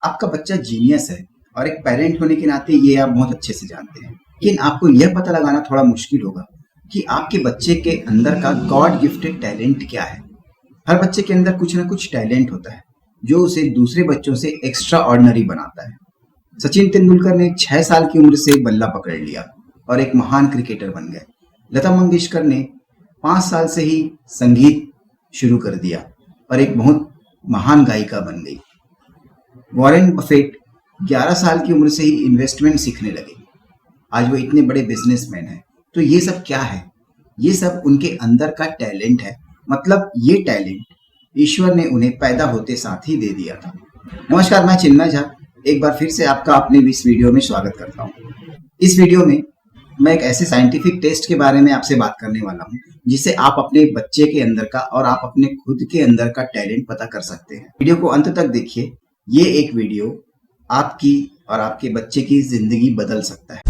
आपका बच्चा जीनियस है और एक पेरेंट होने के नाते ये आप बहुत अच्छे से जानते हैं, लेकिन आपको यह पता लगाना थोड़ा मुश्किल होगा कि आपके बच्चे के अंदर का गॉड गिफ्टेड टैलेंट क्या है। हर बच्चे के अंदर कुछ ना कुछ टैलेंट होता है जो उसे दूसरे बच्चों से एक्स्ट्रा ऑर्डिनरी बनाता है। सचिन तेंदुलकर ने 6 साल की उम्र से बल्ला पकड़ लिया और एक महान क्रिकेटर बन गए। लता मंगेशकर ने 5 साल से ही संगीत शुरू कर दिया और एक बहुत महान गायिका बन गई। वॉरेन बफेट 11 साल की उम्र से ही इन्वेस्टमेंट सीखने लगे। आज वो इतने बड़े बिजनेसमैन हैं। तो ये सब क्या है? ये सब उनके अंदर का टैलेंट है। मतलब ये टैलेंट ईश्वर ने उन्हें पैदा होते साथ ही दे दिया था। नमस्कार, मैं चिन्मय झा एक बार फिर से आपका अपने इस वीडियो में स्वागत करता हूँ। इस वीडियो में मैं एक ऐसे साइंटिफिक टेस्ट के बारे में आपसे बात करने वाला हूँ जिससे आप अपने बच्चे के अंदर का और आप अपने खुद के अंदर का टैलेंट पता कर सकते हैं। वीडियो को अंत तक देखिए। ये एक वीडियो आपकी और आपके बच्चे की जिंदगी बदल सकता है।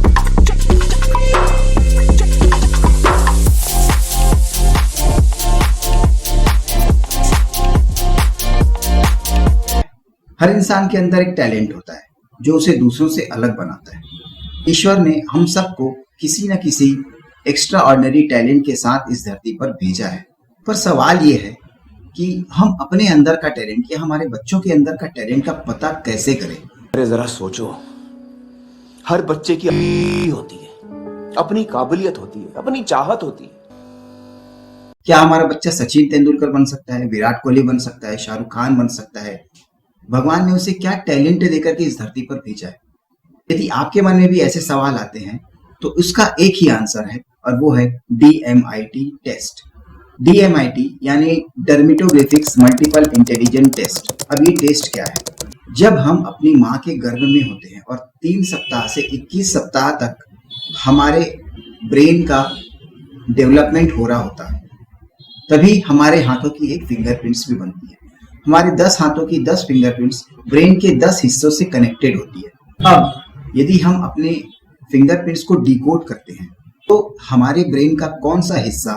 हर इंसान के अंदर एक टैलेंट होता है जो उसे दूसरों से अलग बनाता है। ईश्वर ने हम सबको किसी न किसी एक्स्ट्रा ऑर्डिनरी टैलेंट के साथ इस धरती पर भेजा है। पर सवाल ये है कि हम अपने अंदर का टैलेंट या हमारे बच्चों के अंदर का टैलेंट का पता कैसे करें। अरे जरा सोचो, हर बच्चे की होती है, अपनी काबिलियत होती है, अपनी चाहत होती है। क्या हमारा बच्चा सचिन तेंदुलकर बन सकता है, विराट कोहली बन सकता है, शाहरुख खान बन सकता है? भगवान ने उसे क्या टैलेंट देकर के इस धरती पर भेजा है? यदि आपके मन में भी ऐसे सवाल आते हैं तो उसका एक ही आंसर है और वो है DMIT टेस्ट। DMIT यानी डर्मेटोग्राफिक्स मल्टीपल इंटेलिजेंट टेस्ट। अब ये टेस्ट क्या है? जब हम अपनी माँ के गर्भ में होते हैं और 3 सप्ताह से 21 सप्ताह तक हमारे ब्रेन का डेवलपमेंट हो रहा होता है, तभी हमारे हाथों की एक फिंगरप्रिंट्स भी बनती है। हमारे 10 हाथों की 10 फिंगरप्रिंट्स ब्रेन के 10 हिस्सों से कनेक्टेड होती है। अब यदि हम अपने फिंगरप्रिंट्स को डिकोड करते हैं तो हमारे ब्रेन का कौन सा हिस्सा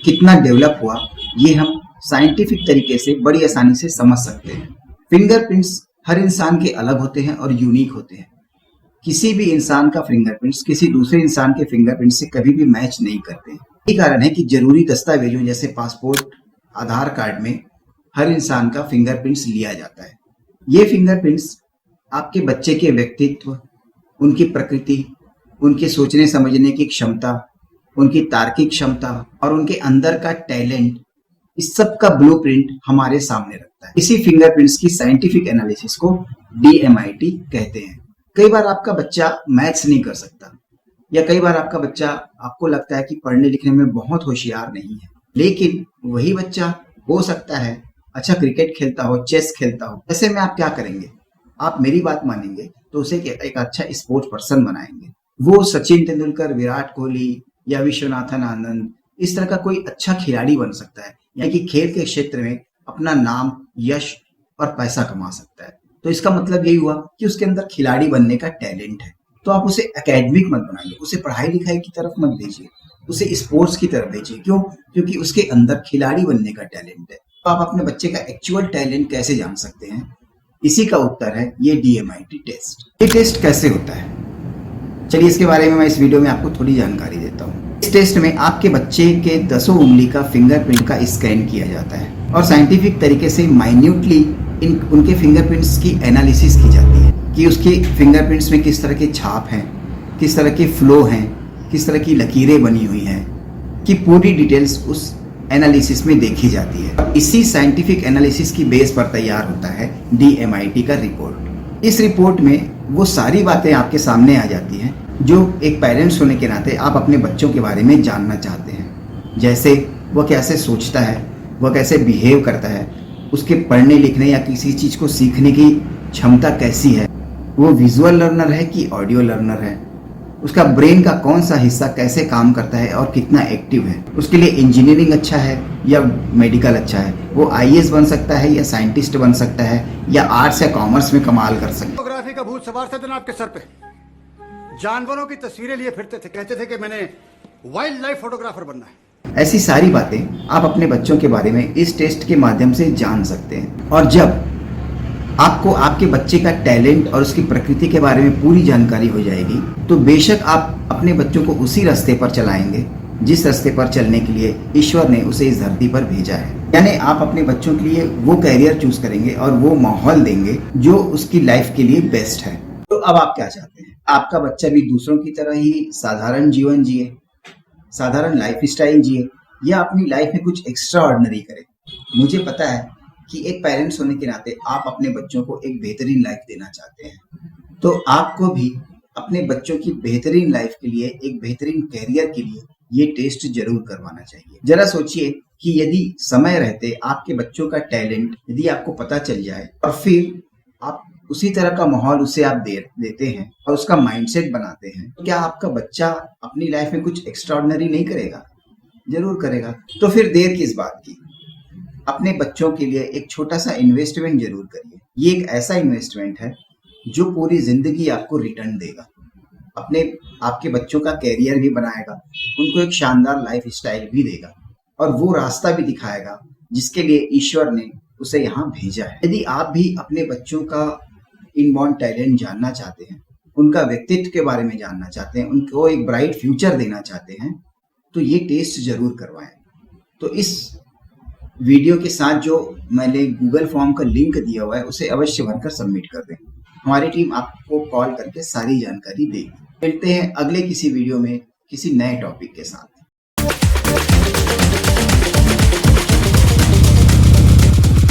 कितना डेवलप हुआ, ये हम साइंटिफिक तरीके से बड़ी आसानी से समझ सकते हैं। फिंगरप्रिंट्स हर इंसान के अलग होते हैं और यूनिक होते हैं। किसी भी इंसान का फिंगरप्रिंट्स किसी दूसरे इंसान के फिंगरप्रिंट से कभी भी मैच नहीं करते। यही कारण है कि जरूरी दस्तावेजों जैसे पासपोर्ट, आधार कार्ड में हर इंसान का फिंगरप्रिंट्स लिया जाता है। ये फिंगरप्रिंट्स आपके बच्चे के व्यक्तित्व, उनकी प्रकृति, उनके सोचने समझने की क्षमता, उनकी तार्किक क्षमता और उनके अंदर का टैलेंट, इस सब का ब्लूप्रिंट हमारे सामने रखता है। इसी फिंगरप्रिंट्स की साइंटिफिक एनालिसिस को DMIT कहते हैं। कई बार आपका बच्चा मैथ्स नहीं कर सकता या कई बार आपका बच्चा, आपको लगता है कि पढ़ने लिखने में बहुत होशियार नहीं है, लेकिन वही बच्चा हो सकता है अच्छा क्रिकेट खेलता हो, चेस खेलता हो। ऐसे में आप क्या करेंगे? आप मेरी बात मानेंगे तो उसे एक अच्छा स्पोर्ट्स पर्सन बनाएंगे। वो सचिन तेंदुलकर, विराट कोहली या विश्वनाथन आनंद, इस तरह का कोई अच्छा खिलाड़ी बन सकता है, यानी कि खेल के क्षेत्र में अपना नाम, यश और पैसा कमा सकता है। तो इसका मतलब यही हुआ कि उसके अंदर खिलाड़ी बनने का टैलेंट है। तो आप उसे एकेडमिक मत बनाइए, उसे पढ़ाई लिखाई की तरफ मत भेजिए, उसे स्पोर्ट्स की तरफ भेजिए। क्यों? क्योंकि उसके अंदर खिलाड़ी बनने का टैलेंट है। तो आप अपने बच्चे का एक्चुअल टैलेंट कैसे जान सकते हैं? इसी का उत्तर है ये DMIT टेस्ट। ये टेस्ट कैसे होता है? चलिए इसके बारे में मैं इस वीडियो में आपको थोड़ी जानकारी देता हूँ। इस टेस्ट में आपके बच्चे के 10 उंगली का फिंगरप्रिंट का स्कैन किया जाता है और साइंटिफिक तरीके से माइन्यूटली उनके फिंगरप्रिंट्स की एनालिसिस की जाती है कि उसके फिंगरप्रिंट्स में किस तरह के छाप हैं, किस तरह के फ्लो हैं, किस तरह की लकीरें बनी हुई हैं, कि पूरी डिटेल्स उस एनालिसिस में देखी जाती है। इसी साइंटिफिक एनालिसिस की बेस पर तैयार होता है DMIT का रिपोर्ट। इस रिपोर्ट में वो सारी बातें आपके सामने आ जाती हैं जो एक पेरेंट्स होने के नाते आप अपने बच्चों के बारे में जानना चाहते हैं। जैसे वह कैसे सोचता है, वह कैसे बिहेव करता है, उसके पढ़ने लिखने या किसी चीज़ को सीखने की क्षमता कैसी है, वो विजुअल लर्नर है कि ऑडियो लर्नर है, उसका ब्रेन का कौन सा हिस्सा कैसे काम करता है और कितना एक्टिव है, उसके लिए इंजीनियरिंग अच्छा है या मेडिकल अच्छा है, वो IAS बन सकता है या साइंटिस्ट बन सकता है या आर्ट्स या कॉमर्स में कमाल कर सकता है। फोटोग्राफी का भूत सवार था जनाब के सर पे। जानवरों की तस्वीरें लिए फिरते थे, कहते थे कि मैंने वाइल्ड लाइफ फोटोग्राफर बनना है। ऐसी सारी बातें आप अपने बच्चों के बारे में इस टेस्ट के माध्यम से जान सकते हैं। और जब आपको आपके बच्चे का टैलेंट और उसकी प्रकृति के बारे में पूरी जानकारी हो जाएगी, तो बेशक आप अपने बच्चों को उसी रास्ते पर चलाएंगे जिस रास्ते पर चलने के लिए ईश्वर ने उसे इस धरती पर भेजा है। यानी आप अपने बच्चों के लिए वो कैरियर चूज करेंगे और वो माहौल देंगे जो उसकी लाइफ के लिए बेस्ट है। तो अब आप क्या चाहते हैं? आपका बच्चा भी दूसरों की तरह ही साधारण जीवन जिए, साधारण लाइफ स्टाइल जिए, या अपनी लाइफ में कुछ एक्स्ट्रा ऑर्डिनरी करे? मुझे पता है कि एक पेरेंट्स होने के नाते आप अपने बच्चों को एक बेहतरीन लाइफ देना चाहते हैं, तो आपको भी अपने बच्चों की बेहतरीन लाइफ के लिए, एक बेहतरीन कैरियर के लिए ये टेस्ट जरूर करवाना चाहिए। जरा सोचिए कि यदि समय रहते आपके बच्चों का टैलेंट यदि आपको पता चल जाए और फिर आप उसी तरह का माहौल उसे आप देते हैं और उसका माइंडसेट बनाते हैं, तो क्या आपका बच्चा अपनी लाइफ में कुछ एक्स्ट्राऑर्डिनरी नहीं करेगा? जरूर करेगा। तो फिर देर किस बात की? अपने बच्चों के लिए एक छोटा सा इन्वेस्टमेंट जरूर करिए। ये एक ऐसा इन्वेस्टमेंट है जो पूरी जिंदगी आपको रिटर्न देगा, आपके बच्चों का कैरियर भी बनाएगा, उनको एक शानदार लाइफ स्टाइल भी देगा और वो रास्ता भी दिखाएगा जिसके लिए ईश्वर ने उसे यहाँ भेजा है। यदि आप भी अपने बच्चों का इनबॉर्न टैलेंट जानना चाहते हैं, उनका व्यक्तित्व के बारे में जानना चाहते हैं, उनको एक ब्राइट फ्यूचर देना चाहते हैं, तो ये टेस्ट जरूर करवाएं। तो इस वीडियो के साथ जो मैंने गूगल फॉर्म का लिंक दिया हुआ है उसे अवश्य भरकर सबमिट कर दें। हमारी टीम आपको कॉल करके सारी जानकारी देगी। मिलते हैं अगले किसी वीडियो में किसी नए टॉपिक के साथ।